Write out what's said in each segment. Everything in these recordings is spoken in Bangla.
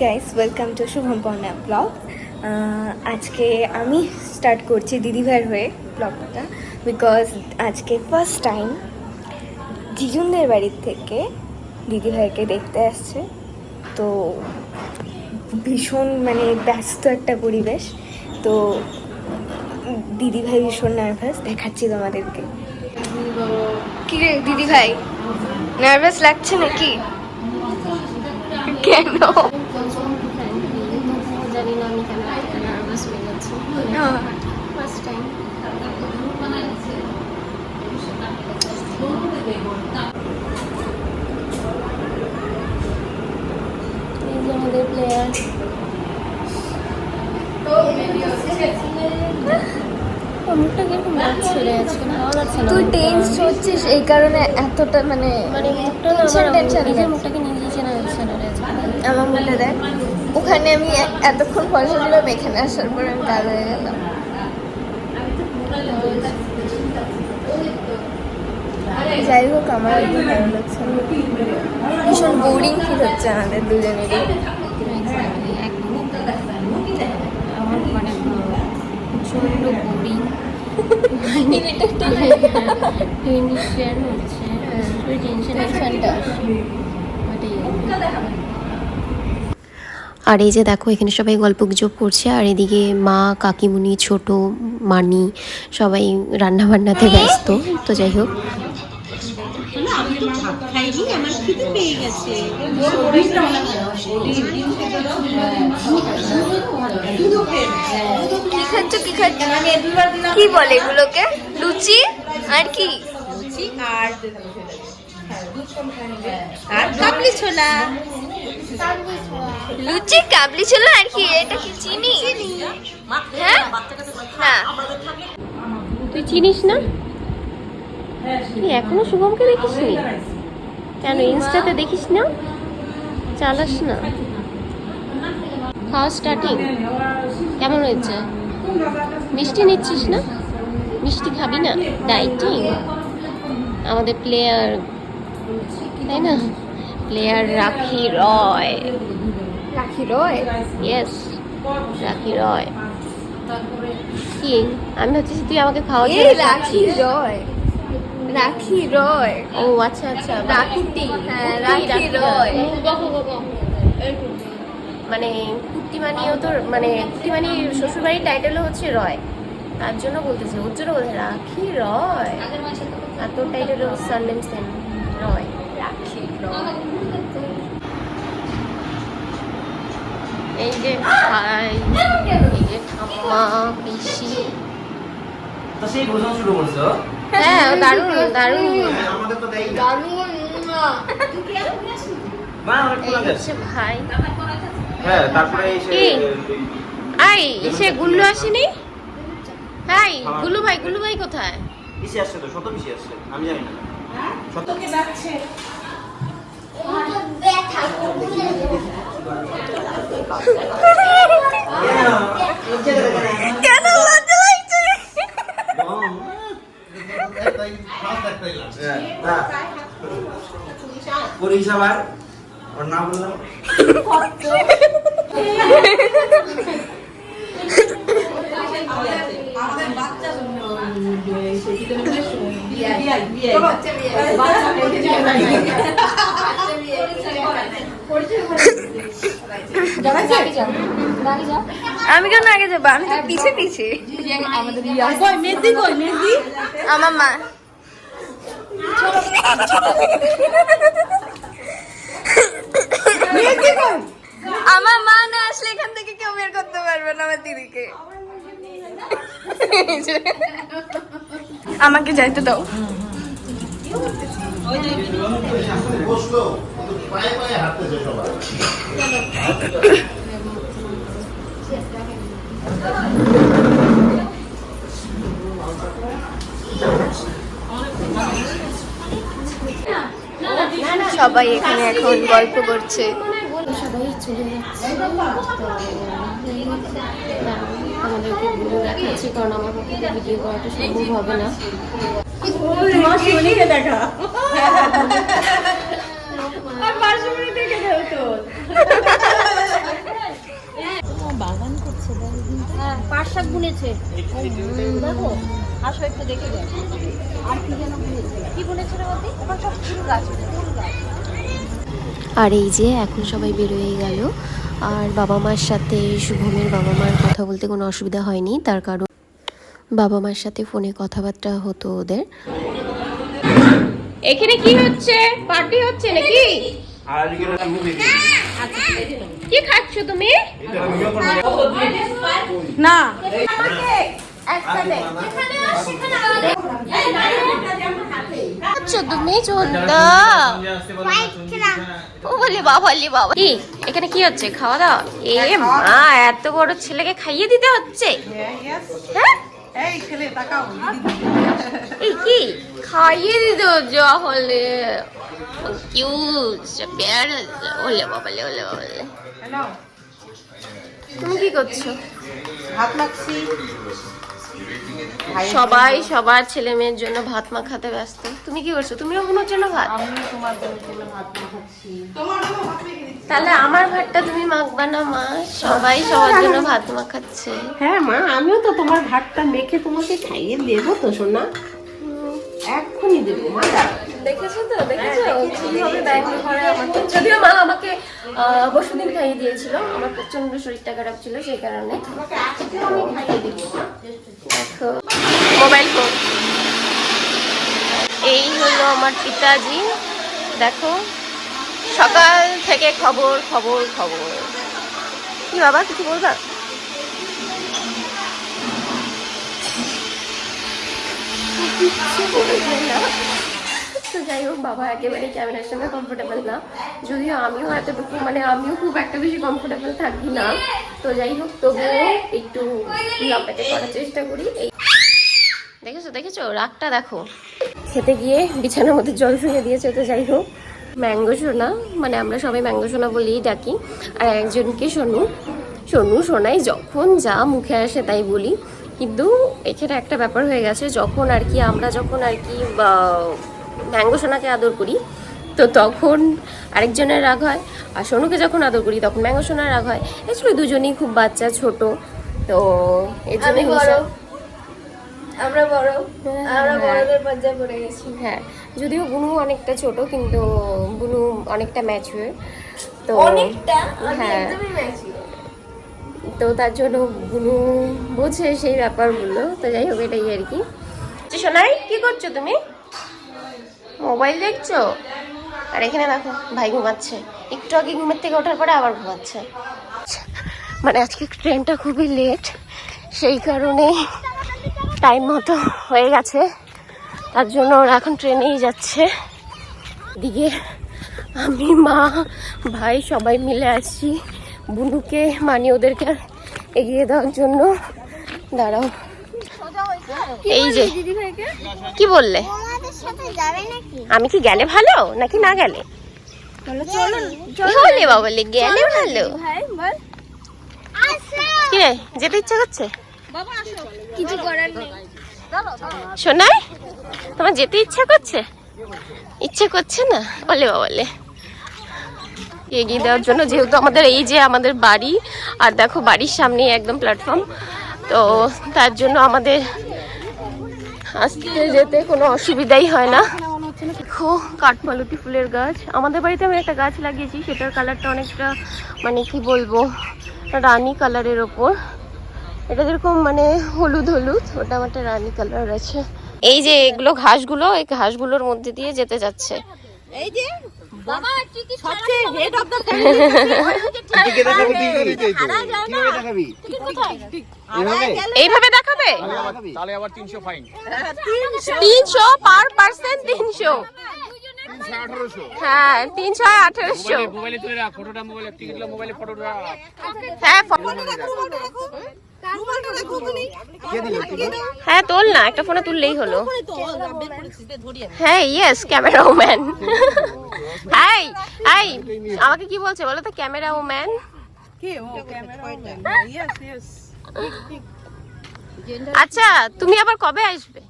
Guys, welcome to Shubham Parna blog. আজকে আমি স্টার্ট করছি দিদিভাইয়ের হয়ে ব্লগটা, বিকজ আজকে ফার্স্ট টাইম জিজুনদের বাড়ির থেকে দিদিভাইকে দেখতে আসছে। তো ভীষণ ব্যস্ত একটা পরিবেশ। তো দিদিভাই ভীষণ নার্ভাস, দেখাচ্ছি তোমাদেরকে। কি রে দিদিভাই, নার্ভাস লাগছে নাকি? কেন? জানি না আমি কেন নার্ভাস হয়ে যাচ্ছি। First time. এই যে আমাদের প্লেয়ার। মুখটা কিরকম লাগছে রে আজকে, না ভালো লাগছে না। তুই টেন্স হচ্ছিস এই কারণে এতটা মুখটা নিজের মুখটাকে নিজেই চেনা যাচ্ছে না রে আজকে। আমার মনে দেখ, ওখানে আমি এতক্ষণ পয়সা দিলাম, এখানে আসার পর আমি কাল হয়ে গেলাম। যাই হোক, আমার একটু ভালো লাগছে, ভীষণ বোরিং ফিল হচ্ছে আমাদের দুজনেরই। আমার প্রচন্ড বোরিং টেনশন হচ্ছে, টেনশনটা। আর এই যে দেখো, এখানে সবাই গল্পগুজব করছে, আর এদিকে মা, কাকিমুনি, ছোট মানি সবাই রান্না বান্নাতে ব্যস্ত। তো যাই হোক, কি বলে এগুলোকে? লুচি আর কি? আর কাবলি ছোলা। লুচি, কাবলি ছোলা আর কি? এটা কি চিনি? হ্যাঁ হ্যাঁ। তুই চিনিস না? তুই এখনো শুভমকে দেখিস নি? কেন ইনস্টাতে দেখিস না? চালাস না? খাওয়া স্টার্টিং কেমন হয়েছে? মিষ্টি নিচ্ছিস না? মিষ্টি খাবি না? ডাইটিং। আমাদের প্লেয়ার, তাই না? প্লেয়ার রাখি রয়। রাখি রয়? ইয়েস, রাখি রয়। কি আমি ভাবছি তুই আমাকে খাওয়া দিয়ে রাখি রয়, রাখি রয়। ও আচ্ছা আচ্ছা, রাখি, হ্যাঁ রাখি রয়। মানে কুট্টিমানিও তো, কুট্টিমানি শ্বশুরবাড়ির টাইটেলও হচ্ছে রয়, তার জন্য বলতেছে, ওর জন্য বলতে রাখি রয়। আর তোর টাইটেলও সারনেম সেম, রয়। রাখি রয়। এই যে ভাই, এই যে ঠাম্মা, পিসি। তো সেই ভোজন শুরু করছো? হ্যাঁ, দারুণ দারুণ। আমাদের তো দেই না। দারুণ না। মা অনেক এই কোলা গেছে। হচ্ছে ভাই। হ্যাঁ, তারপরে এসে কি? আই সে গুল্লু আসেনি? হাই গুল্লু ভাই কোথায়? পিসি আসছে তো, শত পিসি আসছে। আমি জানি না। শত কে যাচ্ছে? কেন লজ্জা লাগছে? পরিহিসাব আর ওর নাম বললাম। আমাদের বাচ্চা আমি কেন আগে যাবো? আমি তো পিছে পিছে। আমার মা। আমার মা না আসলে এখান থেকে কেউ বের করতে পারবে না আমার দিদিকে। আমাকে যাইতে দাও। সবাই এখানে এখন গল্প করছে। সবাই চলে যাচ্ছে, আমাদেরকে ভিডিও দেখাচ্ছি, কারণ আমার পক্ষে ভিডিও করাটা সম্ভব হবে না। দেখা আর 5 মিনিট দেখে দাও তো। বুনেছে হ্যাঁ, পাট শাক বুনেছে দেখো, আসো একটু দেখে যাও। আর কি যেন বুনেছে, কি বুনেছে রে বলতে? ওখানে সব ফুল গাছ, ফুল গাছ। আর এই যে এখন সবাই বেরোয় গেল। আর বাবা মার সাথে শুভমের বাবা মার কথা বলতে কোনো অসুবিধা হয়নি, তার কারণ বাবা মার সাথে ফোনে কথাবার্তা হতো ওদের। এখানে কি হচ্ছে? পার্টি হচ্ছে নাকি? আর এদিকে একটা মুভি কি খাচ্ছ তুমি? না তুমি চোদ্দা ও বলে বাবা কি এখানে কি হচ্ছে? খাওয়া দাওয়া? এ মা, এত বড় ছেলেকে খাইয়ে দিতে হচ্ছে? হ্যাঁ, এই কি খাইয়ে দিতে হচ্ছে? হলে কিউট ওলে বাবালে, ওলে বাবালে। তুমি কি করছো? ভাত মাখছি। সবাই সবার ছেলে মেয়ের জন্য ভাত মাখাতে ব্যস্ত। তুমি কি করছো? তুমিও ওগুলোর জন্য ভাত? আমি তোমার জন্য ভাত মাখাচ্ছি। তাহলে আমার ভাতটা তুমি মাখবা না মা? সবাই সবার জন্য ভাত মাখাচ্ছে। হ্যাঁ মা, আমিও তো তোমার ভাতটা মেখে তোমাকে খাইয়ে দেবো তো সোনা, এক্ষুনি দেবো মা। দেখেছো তো, দেখেছো কিভাবে ব্যাংক করে আমাকে। যদিও মা আমাকে পরশুদিন খাইয়ে দিয়েছিল, আমার প্রচন্ড শরীরটা খারাপ ছিল সেই কারণে। দেখো মোবাইল ফোন, এই হলো আমার পিতাজি। দেখো সকাল থেকে খবর খবর খবর। কি বাবা, কিছু বলবা? তো যাই হোক, বাবা একেবারে ক্যামেরার সঙ্গে কমফোর্টেবল না, যদিও আমিও এতটুকু মানে আমিও খুব একটা বেশি কমফোর্টেবল থাকি না। তো যাই হোক, তবুও একটু ব্লগটাকে করার চেষ্টা করি। এই দেখেছো দেখেছো রাগটা দেখো। খেতে গিয়ে বিছানার মধ্যে জল ফেলে দিয়েছে। তো যাই হোক, ম্যাঙ্গো সোনা, মানে আমরা সবাই ম্যাঙ্গো সোনা বলেই ডাকি। আর একজনকে সোনু, সোনু সোনাই যখন যা মুখে আসে তাই বলি। কিন্তু এখানে একটা ব্যাপার হয়ে গেছে, যখন আর কি আমরা যখন আর কি ম্যাঙ্গো সোনাকে আদর করি তো তখন আরেকজনের রাগ হয়, আর সোনুকে যখন আদর করি তখন ম্যাঙ্গো সোনার রাগ হয়। অ্যাকচুয়ালি দুজনেই খুব বাচ্চা ছোট, তো এর জন্য আমরা বড়, আমরা বড়দের পর্যায়ে পড়ে গেছি। হ্যাঁ, যদিও বুনু অনেকটা ছোট কিন্তু বুনু অনেকটা ম্যাচিওর। তো অনেকটা, আমি হ্যাঁ, একদমই ম্যাচিওর। তো তার জন্য বুনু বোঝে সেই ব্যাপারগুলো। তো যাই হোক, এটাই আর কি। সোনাই কি করছো তুমি? মোবাইল দেখছো? আর এখানে দেখো ভাই ঘুমাচ্ছে, একটু আগে ঘুমের থেকে ওঠার পরে আবার ঘুমাচ্ছে। মানে আজকে ট্রেনটা খুবই লেট, সেই কারণে টাইম মতো হয়ে গেছে, তার জন্য ওরা এখন ট্রেনেই যাচ্ছে। এদিকে আমি, মা, ভাই সবাই মিলে আসছি বুনুকে মানে ওদেরকে এগিয়ে দেওয়ার জন্য। দাঁড়াও, এই যে কি বললে? আমি কি গেলে ভালো নাকি না গেলে? বলে বাবলে গেলে ভালো। কি রে, যেতে ইচ্ছা করছে? কিছু করার নেই। শোনাই, তোমার যেতে ইচ্ছা করছে? ইচ্ছে করছে না? বলে বাবলে এগিয়ে দেওয়ার জন্য, যেহেতু আমাদের এই যে আমাদের বাড়ি, আর দেখো বাড়ির সামনে একদম প্ল্যাটফর্ম, তো তার জন্য আমাদের আসতে যেতে কোনো অসুবিধাই হয় না। দেখো কাঠমালতি ফুলের গাছ, আমাদের বাড়িতে আমি একটা গাছ লাগিয়েছি, সেটার কালারটা অনেকটা মানে কি বলবো, রানী কালারের ওপর। এটা যেরকম মানে হলুদ হলুদ, ওটা আমার একটা রানী কালার আছে। এই যে এগুলো ঘাসগুলো, এই ঘাসগুলোর মধ্যে দিয়ে যেতে যাচ্ছে। এই যে বাবা টিকি সবচেয়ে হেড অফ দ্য টিকে দেখাবো, কিভাবে দেখাবি? এইভাবে দেখাবে? তাহলে আবার 300 ফাইন। 300 per person, 300। 1800। হ্যাঁ 300 আর 1800। মোবাইলে তুলে রাখ ফটোটা, মোবাইলে টিকিট লো, মোবাইলে ফটো রাখ। হ্যাঁ হ্যাঁ তোল না, একটা ফোনে তুললেই হলো। হ্যাঁ yes, camera woman. High high, আমাকে কি বলছে বলো তো? Camera woman. আচ্ছা তুমি আবার কবে আসবে?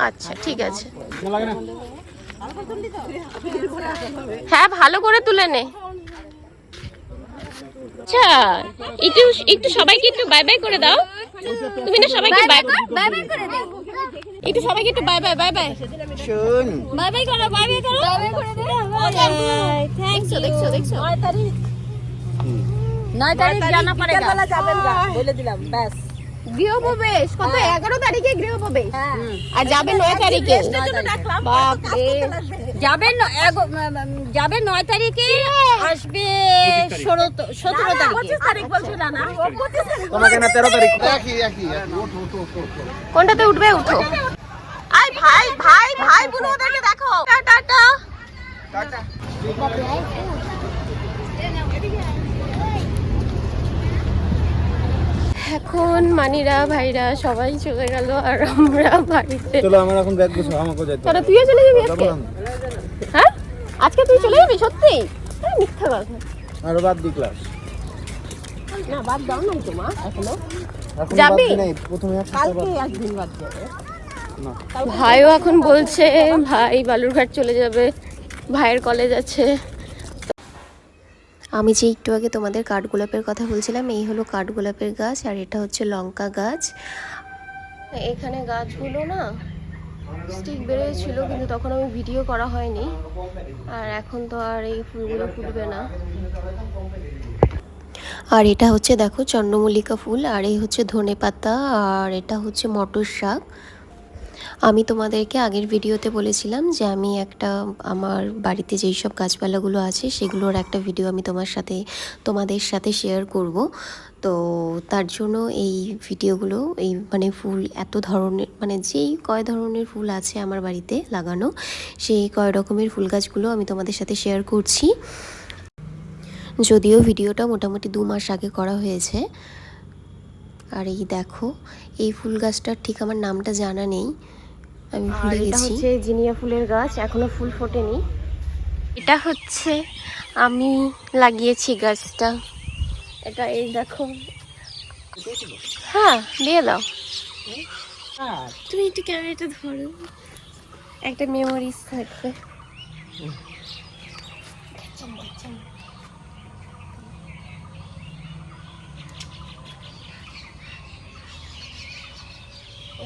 আচ্ছা ঠিক আছে। হ্যাঁ ভালো করে তুলে নে। আচ্ছা একটু একটু সবাইকে একটু বাই বাই করে দাও। তুমি না সবাইকে বাই বাই করে দাও, একটু সবাইকে একটু বাই বাই বাই বাই শুন বাই বাই করো, বাই বাই করো, বাই বাই করে দাও। দেখছো দেখছো দেখছো 9 তারিখ জানা পড়েগা, যাবেন না বলে দিলাম ব্যাস। গৃহপ্রবেশ কত 11 তারিখে গৃহপ্রবেশ, আর যাবে 9 তারিখে। বাপ রে, যাবে 9 তারিখে, আসবে 17 তারিখে। 25 তারিখ বলছো না? তোমাকে না 13 তারিখ কোনটাতে উঠবে? উঠো। আই ভাই ভাই ভাই বোন ওদেরকে দেখো। টাটা। এখন মানিরা ভাইরা সবাই চলে গেল আর আমরা বাড়িতে। চলো আমার এখন ব্যাগ গুছো, আমাকে যাইতে তাহলে তুইও চলে যাবি আজকে? হ্যাঁ আজকে তুই চলে যাবি সত্যি? মিথ্যা কথা। আর বাদ দি ক্লাস না বাদ দাও না তো মা, এখনো এখন যাবি? বাদ দি নাই, প্রথমে কালকে একদিন বাদ যাবে। ভাইও এখন বলছে ভাই বালুরঘাট চলে যাবে, ভাইয়ের কলেজ আছে। আমি যে একটু আগে তোমাদের কাঠগোলাপের কথা বলছিলাম, এই হলো কাঠগোলাপের গাছ আর এটা হচ্ছে লঙ্কা গাছ। এখানে গাছগুলো না স্টিক বেরিয়েছিল, কিন্তু তখন আমি ভিডিও করা হয়নি, আর এখন তো আর এই ফুলগুলো ফুটবে না। আর এটা হচ্ছে দেখো চন্দ্রমল্লিকা ফুল, আর এই হচ্ছে ধনেপাতা, আর এটা হচ্ছে মটর শাক। আমি তোমাদেরকে আগের ভিডিওতে বলেছিলাম যে আমি একটা আমার বাড়িতে যেই সব গাছপালাগুলো আছে সেগুলোর একটা ভিডিও আমি তোমাদের সাথে শেয়ার করব। তো তার জন্য এই ভিডিওগুলো এই মানে ফুল এত ধরনের মানে যেই কয় ধরনের ফুল আছে আমার বাড়িতে লাগানো, সেই কয় রকমের ফুল গাছগুলো আমি তোমাদের সাথে শেয়ার করছি। যদিও ভিডিওটা মোটামুটি 2 মাস আগে করা হয়েছে। আর এই দেখো এই ফুল গাছটার ঠিক আমার নামটা জানা নেই, আমি ভুলে গেছি। এটা হচ্ছে জিনিয়া ফুলের গাছ, এখনো ফুল ফোটেনি। এটা হচ্ছে আমি লাগিয়েছি গাছটা, এটা এই দেখো। হ্যাঁ দিয়ে দাও, তুমি একটু ক্যামেরাটা ধরো, একটা মেমোরিজ থাকবে।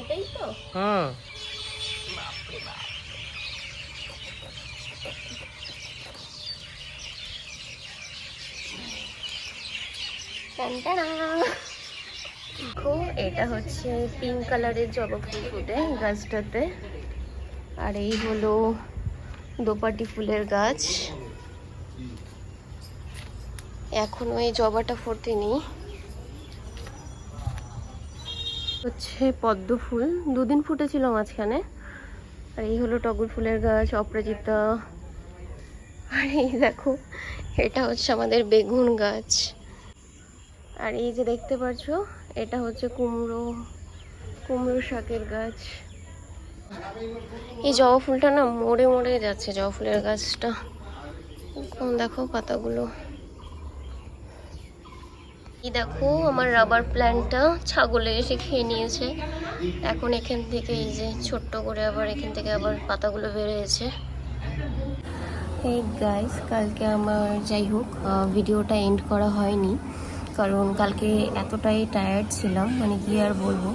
এটাই তো। হ্যাঁ দেখো এটা হচ্ছে পিঙ্ক কালারের জবা ফুল ফুটে গাছটাতে, আর এই হলো দোপাটি ফুলের গাছ। এখনো এই জবাটা ফোটেনি। হচ্ছে পদ্ম ফুল, 2 দিন ফুটেছিল মাঝখানে। আর এই হলো টগর ফুলের গাছ, অপরাজিতা। আর এই দেখো এটা হচ্ছে আমাদের বেগুন গাছ। আর এই যে দেখতে পাচ্ছ এটা হচ্ছে কুমড়ো শাকের গাছ। এই জবা ফুলটা না মরে মরে যাচ্ছে, জবা ফুলের গাছটা। দেখো পাতাগুলো। এই দেখো আমার রাবার প্ল্যান্টটা ছাগলে এসে খেয়ে নিয়েছে। এখন এখান থেকে এই যে ছোট্ট করে আবার এখান থেকে আবার পাতাগুলো বেরিয়েছে। এই গাইস কালকে আমার যাই হোক ভিডিওটা এন্ড করা হয়নি, কারণ কালকে এতটাই টায়ার্ড ছিলাম, মানে কি আর বলবো।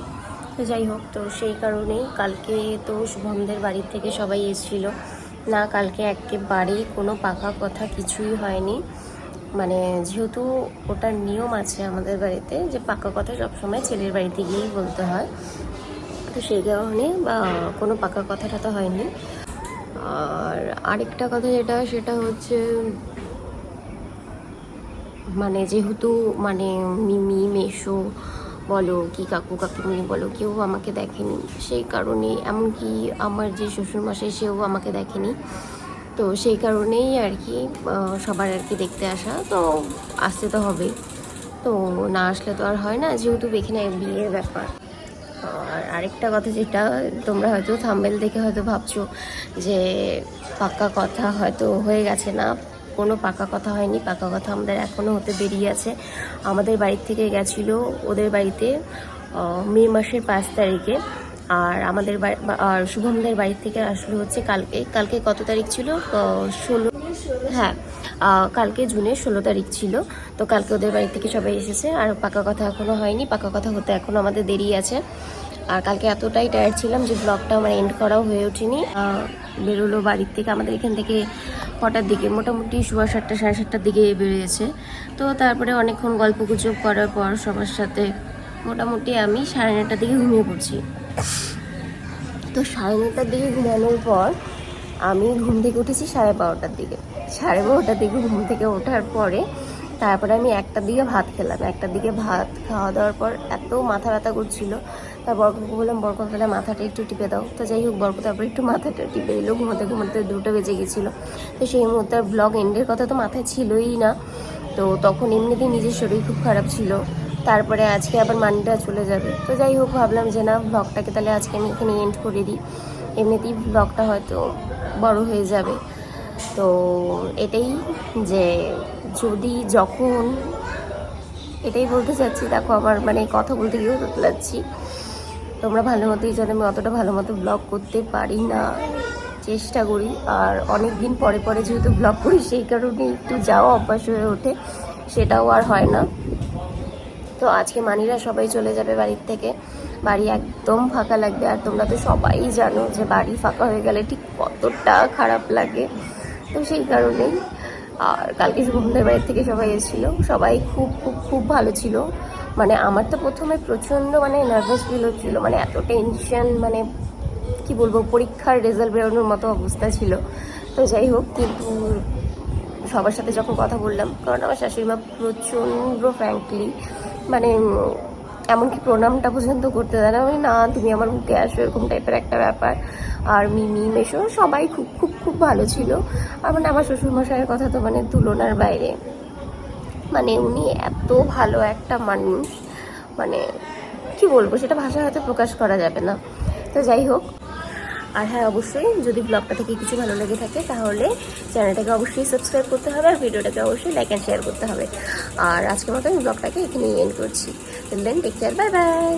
তো যাই হোক, তো সেই কারণেই কালকে তো শুভমদের বাড়ির থেকে সবাই এসেছিল না, কালকে একেবারেই কোনো পাকা কথা কিছুই হয়নি। মানে যেহেতু ওটার নিয়ম আছে আমাদের বাড়িতে যে পাকা কথা সবসময় ছেলের বাড়িতে গিয়েই বলতে হয়, তো সেই কারণে কোনো পাকা কথা টথা হয়নি। আর আরেকটা কথা সেটা হচ্ছে মানে যেহেতু মানে মিমি মেশো বলো কি কাকু কাকিমণি বলো কেউ আমাকে দেখেনি, সেই কারণে এমনকি আমার যে শ্বশুরমশাই সেও আমাকে দেখেনি। তো সেই কারণেই আর কি সবার আর কি দেখতে আসা, তো আসতে তো হবেই, তো না আসলে তো আর হয় না, যেহেতু এখানে বিয়ের ব্যাপার। আর আরেকটা কথা যেটা তোমরা হয়তো থাম্বনেল দেখে হয়তো ভাবছো যে পাকা কথা হয়তো হয়ে গেছে, না কোনো পাকা কথা হয়নি, পাকা কথা আমাদের এখনও হতে দেরি আছে। আমাদের বাড়ির থেকে গেছিলো ওদের বাড়িতে মে মাসের 5 তারিখে, আর আমাদের আর শুভমদের বাড়ির থেকে আসলো হচ্ছে কালকে কত তারিখ ছিল 16, হ্যাঁ। কালকে জুনের 16 তারিখ ছিল, তো কালকে ওদের বাড়ি থেকে সবাই এসেছে। আর পাকা কথা এখনও হয়নি, পাকা কথা হতে এখনও আমাদের দেরি আছে। আর কালকে এতটাই টায়ার্ড ছিলাম যে ব্লগটা আমার এন্ড করাও হয়ে ওঠেনি। বেরোলো বাড়ির থেকে, আমাদের এখান থেকে কটার দিকে, মোটামুটি 7:30 সাড়ে 7টার দিকে বেরিয়েছে। তো তারপরে অনেকক্ষণ গল্প গুজব করার পর সবার সাথে মোটামুটি আমি 9:30টার দিকে ঘুমিয়ে পড়ছি। তো 9:30টার দিকে ঘুমানোর পর আমি ঘুম থেকে উঠেছি 12:30টার দিকে। 12:30টার দিকে ঘুম থেকে ওঠার পরে তারপরে আমি 1টার দিকে ভাত খেলাম। 1টার দিকে ভাত খাওয়া দাওয়ার পর এত মাথা ব্যথা করছিল, তার বরককে বললাম, বরক তাহলে মাথাটা একটু টিপে দাও। তো যাই হোক, বরক তারপর একটু মাথাটা টিপে দিল। ঘুমাতে ঘুমাতে 2টা বেজে গেছিলো। তো সেই মুহূর্তে ব্লগ এন্ডের কথা তো মাথায় ছিলই না। তো তখন এমনিতেই নিজের শরীর খুব খারাপ ছিল, তারপরে আজকে আবার মানিটা চলে যাবে। তো যাই হোক, ভাবলাম যে না, ব্লগটাকে তাহলে আজকে আমি এখানে এন্ড করে দিই, এমনিতেই ব্লগটা হয়তো বড় হয়ে যাবে। তো এটাই যে যদি যখন এটাই বলতে চাচ্ছি, দেখো আমার মানে কথা বলতে গিয়েও লাগছি, তোমরা ভালো মতোই জানো আমি অতটা ভালো মতো ব্লগ করতে পারি না, চেষ্টা করি। আর অনেক দিন পরে পরে যেহেতু ব্লগ করি, সেই কারণে একটু যাওয়া অভ্যাস হয়ে ওঠে, সেটাও আর হয় না। তো আজকে মানিরা সবাই চলে যাবে বাড়ির থেকে, বাড়ি একদম ফাঁকা লাগবে। আর তোমরা তো সবাই জানো যে বাড়ি ফাঁকা হয়ে গেলে ঠিক কতটা খারাপ লাগে। তো সেই কারণেই। আর কালকে শুভমদের বাড়ির থেকে সবাই এসেছিলো, সবাই খুব খুব খুব ভালো ছিল। মানে আমার তো প্রথমে প্রচণ্ড মানে নার্ভাস ফিল হচ্ছিলো, মানে এত টেনশন, মানে কি বলবো, পরীক্ষার রেজাল্ট বেরোনোর মতো অবস্থা ছিল। তো যাই হোক, কিন্তু সবার সাথে যখন কথা বললাম, কারণ আমার শাশুড়ি মা প্রচণ্ড ফ্র্যাঙ্কলি, মানে এমনকি প্রণামটা পর্যন্ত করতে দেয় না, না তুমি আমার বুকে আসো, এরকম টাইপের একটা ব্যাপার। আর মিমি মেশো সবাই খুব খুব খুব ভালো ছিল। আর মানে আমার শ্বশুরমশাইয়ের কথা তো মানে তুলনার বাইরে, মানে উনি এত ভালো একটা মানুষ, মানে কি বলবো, সেটা ভাষায় হয়তো প্রকাশ করা যাবে না। তো যাই হোক, আর হ্যাঁ, অবশ্যই যদি ব্লগটা থেকে কিছু ভালো লেগে থাকে তাহলে চ্যানেলটাকে অবশ্যই সাবস্ক্রাইব করতে হবে, আর ভিডিওটাকে অবশ্যই লাইক অ্যান্ড শেয়ার করতে হবে। আর আজকের মতো আমি ব্লগটাকে এখানেই এন্ড করছি। Then take care, bye by.